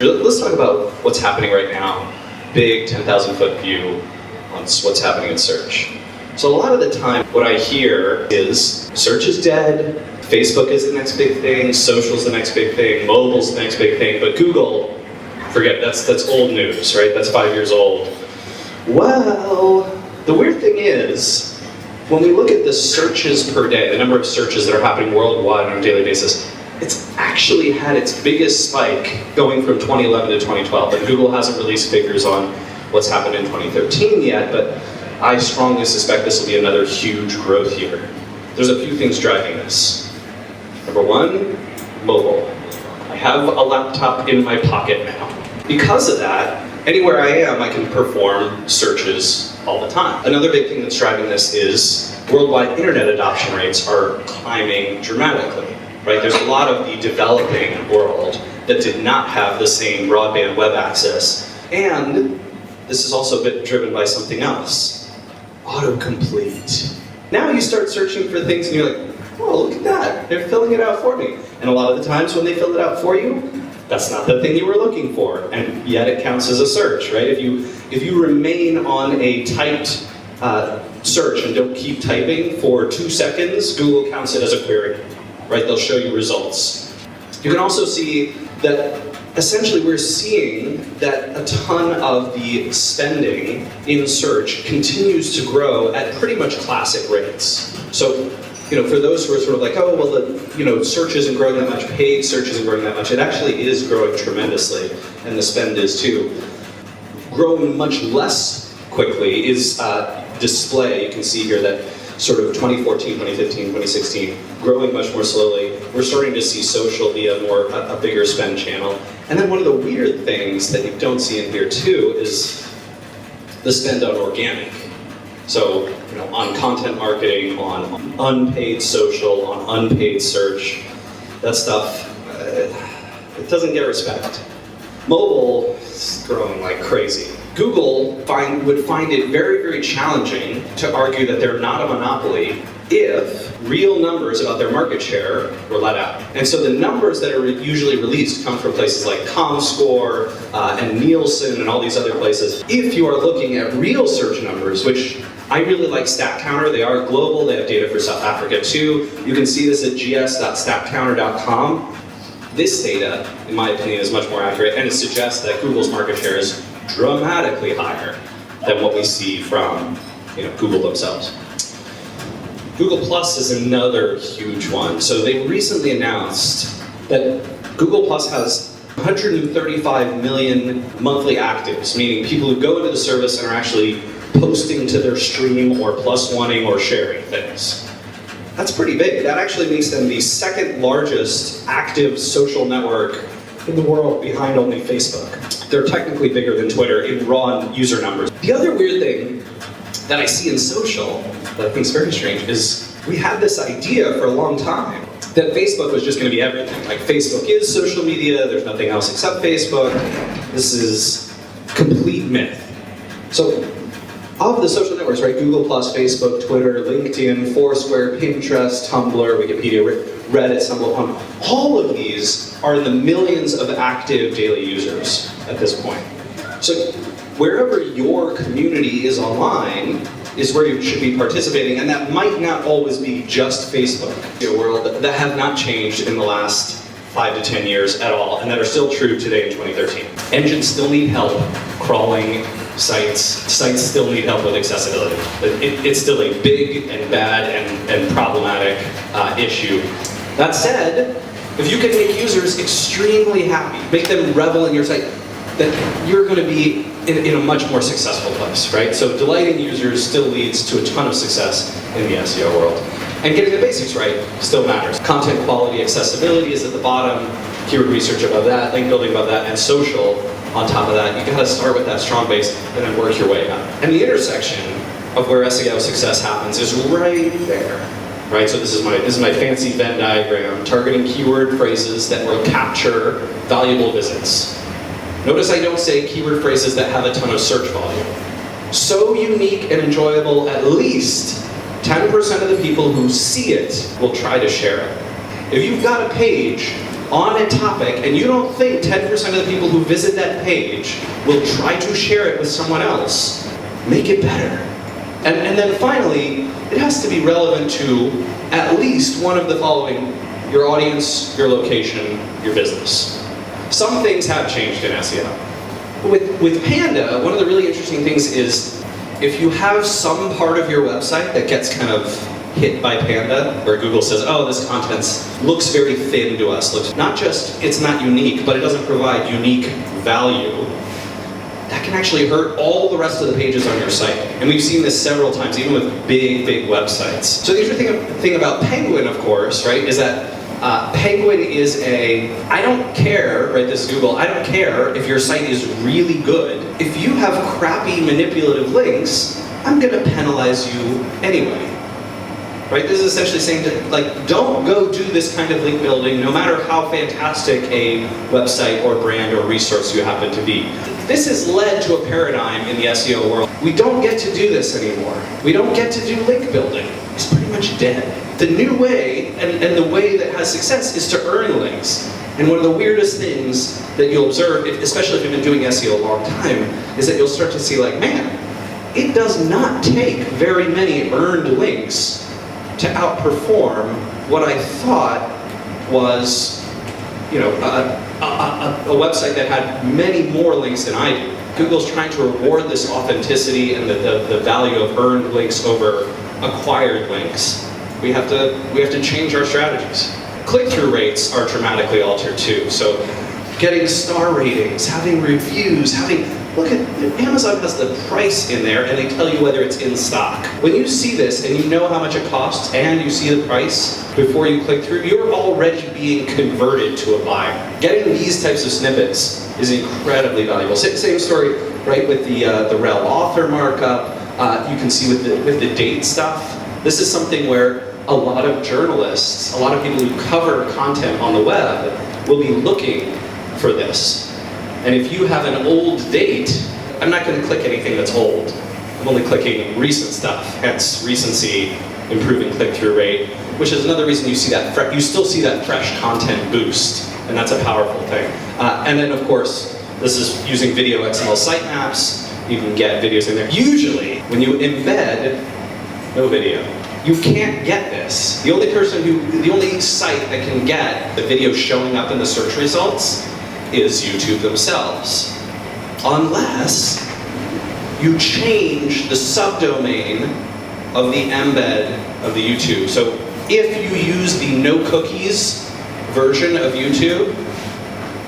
Let's talk about what's happening right now. Big 10,000 foot view on what's happening in search. So a lot of the time what I hear is search is dead, Facebook is the next big thing, social's the next big thing, mobile's the next big thing, but Google, forget, that's old news, right? That's 5 years old. Well, the weird thing is, when we look at the searches per day, the number of searches that are happening worldwide on a daily basis, it's actually had its biggest spike going from 2011 to 2012. And Google hasn't released figures on what's happened in 2013 yet, but I strongly suspect this will be another huge growth year. There's a few things driving this. Number one, mobile. I have a laptop in my pocket now. Because of that, anywhere I am, I can perform searches all the time. Another big thing that's driving this is worldwide internet adoption rates are climbing dramatically. Right? There's a lot of the developing world that did not have the same broadband web access. And this is also a bit driven by something else. Autocomplete. Now you start searching for things and you're like, oh, look at that. They're filling it out for me. And a lot of the times when they fill it out for you, that's not the thing you were looking for. And yet it counts as a search, right? If you remain on a typed search and don't keep typing for 2 seconds, Google counts it as a query. Right, they'll show you results. You can also see that essentially we're seeing that a ton of the spending in search continues to grow at pretty much classic rates. So, for those who are sort of like, oh, well, search isn't growing that much, paid search isn't growing that much, it actually is growing tremendously, and the spend is too. Growing much less quickly is display. You can see here that sort of 2014, 2015, 2016, growing much more slowly. We're starting to see social be a bigger spend channel. And then one of the weird things that you don't see in here too is the spend on organic. So, on content marketing, on unpaid social, on unpaid search, that stuff, it doesn't get respect. Mobile is growing like crazy. Google would find it very, very challenging to argue that they're not a monopoly if real numbers about their market share were let out. And so the numbers that are usually released come from places like ComScore and Nielsen and all these other places. If you are looking at real search numbers, which I really like StatCounter, they are global, they have data for South Africa too. You can see this at gs.statcounter.com. This data, in my opinion, is much more accurate, and it suggests that Google's market share is dramatically higher than what we see from Google themselves. Google Plus is another huge one. So they recently announced that Google Plus has 135 million monthly actives, meaning people who go into the service and are actually posting to their stream or plus oneing or sharing things. That's pretty big. That actually makes them the second largest active social network in the world, behind only Facebook. They're technically bigger than Twitter in raw user numbers. The other weird thing that I see in social that I think is very strange is we had this idea for a long time that Facebook was just going to be everything. Like, Facebook is social media, there's nothing else except Facebook. This is complete myth. So, of the social networks, right, Google+, Facebook, Twitter, LinkedIn, Foursquare, Pinterest, Tumblr, Wikipedia, Reddit, StumbleUpon, all of these are in the millions of active daily users at this point. So wherever your community is online is where you should be participating, and that might not always be just Facebook. A world that have not changed in the last 5 to 10 years at all, and that are still true today in 2013. Engines still need help crawling sites. Sites still need help with accessibility. It's still a big and bad and problematic issue. That said, if you can make users extremely happy, make them revel in your site, then you're going to be in a much more successful place, right? So delighting users still leads to a ton of success in the SEO world. And getting the basics right still matters. Content quality, accessibility is at the bottom, keyword research above that, link building above that, and social on top of that. You gotta start with that strong base and then work your way up. And the intersection of where SEO success happens is right there, right? So this is my fancy Venn diagram, targeting keyword phrases that will capture valuable visits. Notice I don't say keyword phrases that have a ton of search volume. So unique and enjoyable, at least 10% of the people who see it will try to share it. If you've got a page on a topic, and you don't think 10% of the people who visit that page will try to share it with someone else, make it better. And then finally, it has to be relevant to at least one of the following: your audience, your location, your business. Some things have changed in SEO. With Panda, one of the really interesting things is if you have some part of your website that gets kind of hit by Panda, where Google says, oh, this content looks very thin to us. Looks not just, it's not unique, but it doesn't provide unique value. That can actually hurt all the rest of the pages on your site. And we've seen this several times, even with big websites. So the interesting thing about Penguin, of course, right, is that Penguin is I don't care, right, this is Google, I don't care if your site is really good. If you have crappy manipulative links, I'm gonna penalize you anyway. Right? This is essentially saying that, like, don't go do this kind of link building, no matter how fantastic a website or brand or resource you happen to be. This has led to a paradigm in the SEO world. We don't get to do this anymore. We don't get to do link building. It's pretty much dead. The new way, and the way that has success, is to earn links. And one of the weirdest things that you'll observe, especially if you've been doing SEO a long time, is that you'll start to see, like, man, it does not take very many earned links to outperform what I thought was, you know, a website that had many more links than I do. Google's trying to reward this authenticity and the value of earned links over acquired links. We have to change our strategies. Click-through rates are dramatically altered too. So getting star ratings, having reviews, look at, Amazon has the price in there and they tell you whether it's in stock. When you see this and you know how much it costs and you see the price before you click through, you're already being converted to a buyer. Getting these types of snippets is incredibly valuable. Same story, right, with the rel author markup. You can see with the date stuff. This is something where a lot of journalists, a lot of people who cover content on the web will be looking for this. And if you have an old date, I'm not going to click anything that's old. I'm only clicking recent stuff, hence recency, improving click-through rate, which is another reason you see that, you still see that fresh content boost, and that's a powerful thing. And then of course, this is using video XML sitemaps. You can get videos in there. Usually, when you embed no video, you can't get this. The only site that can get the video showing up in the search results is YouTube themselves. Unless you change the subdomain of the embed of the YouTube. So if you use the no cookies version of YouTube,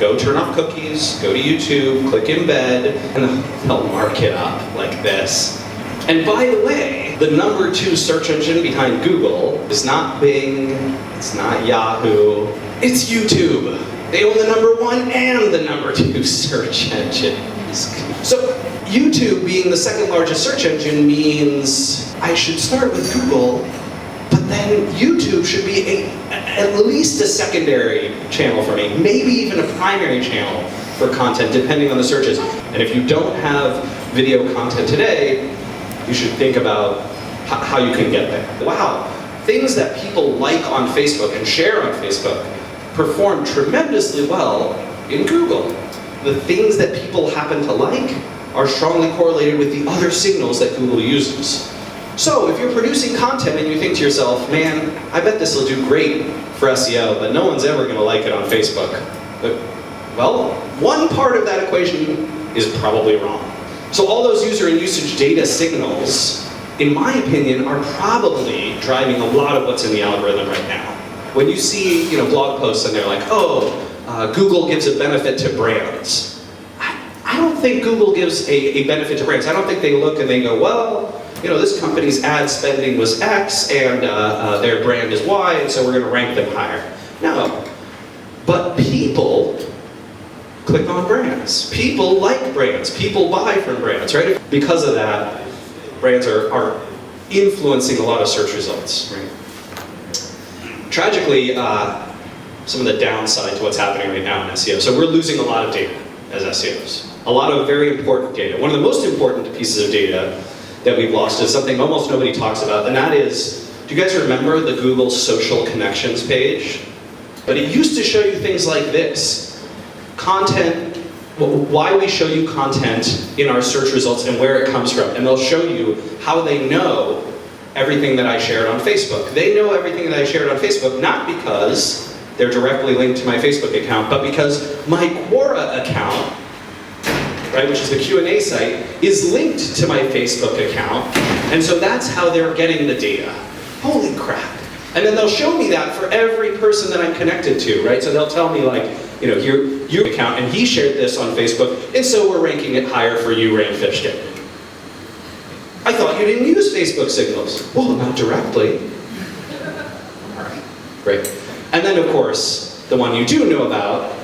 go turn off cookies, go to YouTube, click embed, and they'll mark it up like this. And by the way, the #2 search engine behind Google is not Bing, it's not Yahoo, it's YouTube. They own the #1 and the #2 search engine. So YouTube being the second largest search engine means I should start with Google, but then YouTube should be at least a secondary channel for me, maybe even a primary channel for content, depending on the searches. And if you don't have video content today, you should think about how you can get there. Wow, things that people like on Facebook and share on Facebook perform tremendously well in Google. The things that people happen to like are strongly correlated with the other signals that Google uses. So if you're producing content and you think to yourself, man, I bet this will do great for SEO, but no one's ever going to like it on Facebook. But, well, one part of that equation is probably wrong. So all those user and usage data signals, in my opinion, are probably driving a lot of what's in the algorithm right now. When you see, blog posts and they're like, Google gives a benefit to brands. I don't think Google gives a benefit to brands. I don't think they look and they go, well, this company's ad spending was X and their brand is Y, and so we're going to rank them higher. No. But people click on brands. People like brands. People buy from brands, right? Because of that, brands are influencing a lot of search results, right? Tragically, some of the downside to what's happening right now in SEO. So we're losing a lot of data as SEOs. A lot of very important data. One of the most important pieces of data that we've lost is something almost nobody talks about, and that is, do you guys remember the Google Social Connections page? But it used to show you things like this. Content, why we show you content in our search results and where it comes from. And they'll show you how they know everything that I shared on Facebook. They know everything that I shared on Facebook, not because they're directly linked to my Facebook account, but because my Quora account, right, which is the Q&A site, is linked to my Facebook account. And so that's how they're getting the data. Holy crap. And then they'll show me that for every person that I'm connected to, right? So they'll tell me like, you know, your account, and he shared this on Facebook, and so we're ranking it higher for you, Ray Fishkin. I thought you didn't use Facebook signals. Well, not directly. All right, great. And then of course, the one you do know about,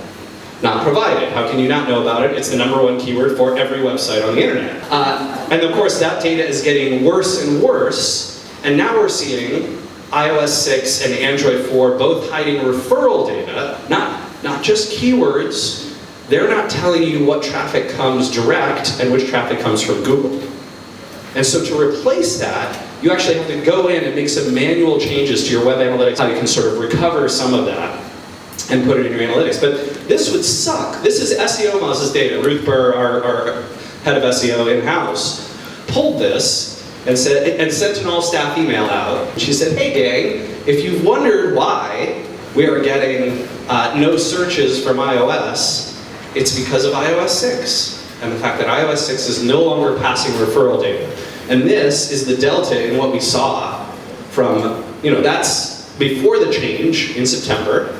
not provided. How can you not know about it? It's the #1 keyword for every website on the internet. And of course, that data is getting worse and worse, and now we're seeing iOS 6 and Android 4 both hiding referral data, not just keywords. They're not telling you what traffic comes direct and which traffic comes from Google. And so to replace that, you actually have to go in and make some manual changes to your web analytics, how you can sort of recover some of that and put it in your analytics. But this would suck. This is SEO Moz's data. Ruth Burr, our head of SEO in-house, pulled this and sent an all-staff email out. She said, hey gang, if you've wondered why we are getting no searches from iOS, it's because of iOS 6. And the fact that iOS 6 is no longer passing referral data. And this is the delta in what we saw from, you know, that's before the change in September,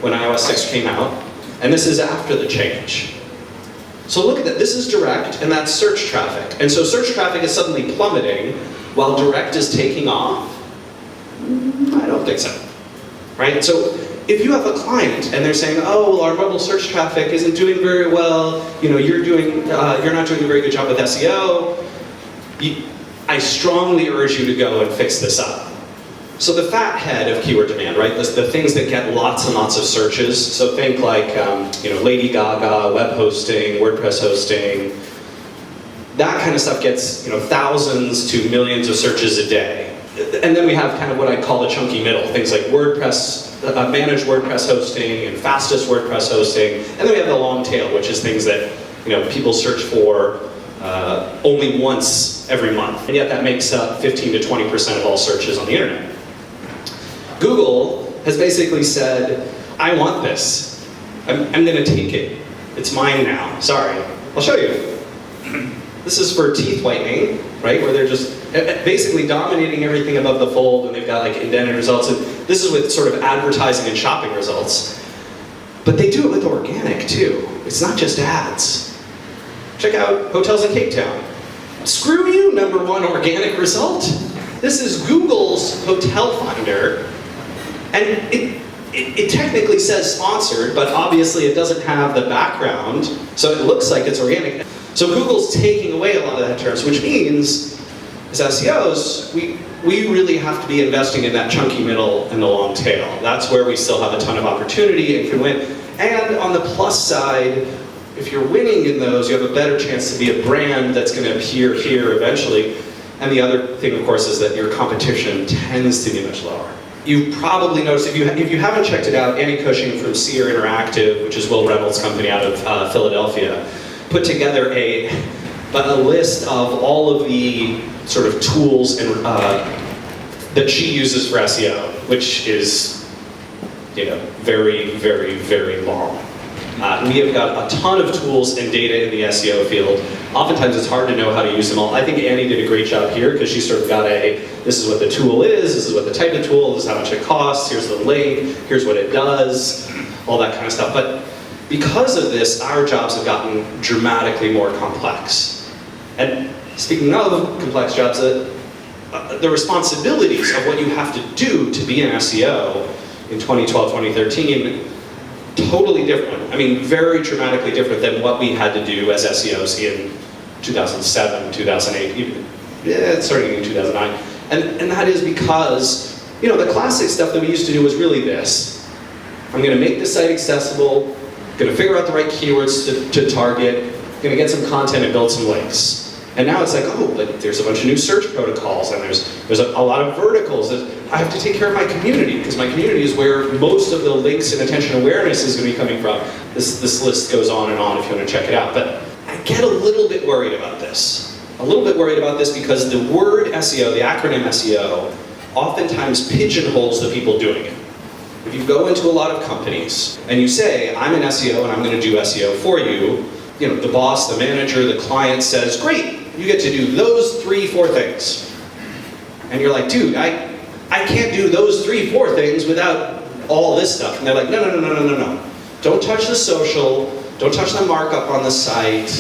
when iOS 6 came out, and this is after the change. So look at that, this is direct, and that's search traffic. And so search traffic is suddenly plummeting, while direct is taking off? I don't think so, right? So if you have a client, and they're saying, oh, well, our mobile search traffic isn't doing very well, you know, you're not doing a very good job with SEO, I strongly urge you to go and fix this up. So the fat head of keyword demand, right? The things that get lots and lots of searches. So think like, you know, Lady Gaga, web hosting, WordPress hosting. That kind of stuff gets, you know, thousands to millions of searches a day. And then we have kind of what I call the chunky middle. Things like WordPress, managed WordPress hosting and fastest WordPress hosting. And then we have the long tail, which is things that, you know, people search for only once every month. And yet that makes up 15 to 20% of all searches on the internet. Google has basically said, I want this. I'm going to take it. It's mine now. Sorry. I'll show you. This is for teeth whitening, right? Where they're just basically dominating everything above the fold, and they've got like indented results. And this is with sort of advertising and shopping results. But they do it with organic too. It's not just ads. Check out hotels in Cape Town. Screw you, #1 organic result. This is Google's hotel finder. And it technically says sponsored, but obviously it doesn't have the background, so it looks like it's organic. So Google's taking away a lot of that terms, which means, as SEOs, we really have to be investing in that chunky middle and the long tail. That's where we still have a ton of opportunity and can win. And on the plus side, if you're winning in those, you have a better chance to be a brand that's going to appear here eventually. And the other thing, of course, is that your competition tends to be much lower. You've probably noticed, if you haven't checked it out, Annie Cushing from Seer Interactive, which is Will Reynolds' company out of Philadelphia, put together a list of all of the sort of tools and, that she uses for SEO, which is, you know, very, very, very long. We have got a ton of tools and data in the SEO field. Oftentimes it's hard to know how to use them all. I think Annie did a great job here because she sort of got this is what the tool is, this is what the type of tool, this is how much it costs, here's the link, here's what it does, all that kind of stuff. But because of this, our jobs have gotten dramatically more complex. And speaking of complex jobs, the responsibilities of what you have to do to be an SEO in 2012, 2013, totally different. I mean, very dramatically different than what we had to do as SEOs in 2007, 2008, even starting in 2009. And that is because, you know, the classic stuff that we used to do was really this. I'm going to make the site accessible, going to figure out the right keywords to target, going to get some content and build some links. And now it's like, oh, but there's a bunch of new search protocols, and there's a lot of verticals that I have to take care of my community, because my community is where most of the links and attention awareness is going to be coming from. This list goes on and on if you want to check it out. But I get a little bit worried about this. A little bit worried about this because the word SEO, the acronym SEO, oftentimes pigeonholes the people doing it. If you go into a lot of companies and you say, I'm an SEO and I'm going to do SEO for you, the boss, the manager, the client says, great, you get to do those 3-4 things. And you're like, dude, I can't do those 3-4 things without all this stuff. And they're like, no. Don't touch the social, don't touch the markup on the site,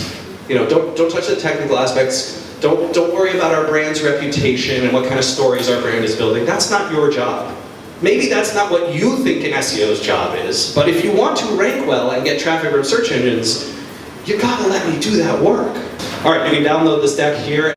don't touch the technical aspects, don't worry about our brand's reputation and what kind of stories our brand is building. That's not your job. Maybe that's not what you think an SEO's job is, but if you want to rank well and get traffic from search engines, you gotta let me do that work. All right, you can download this deck here.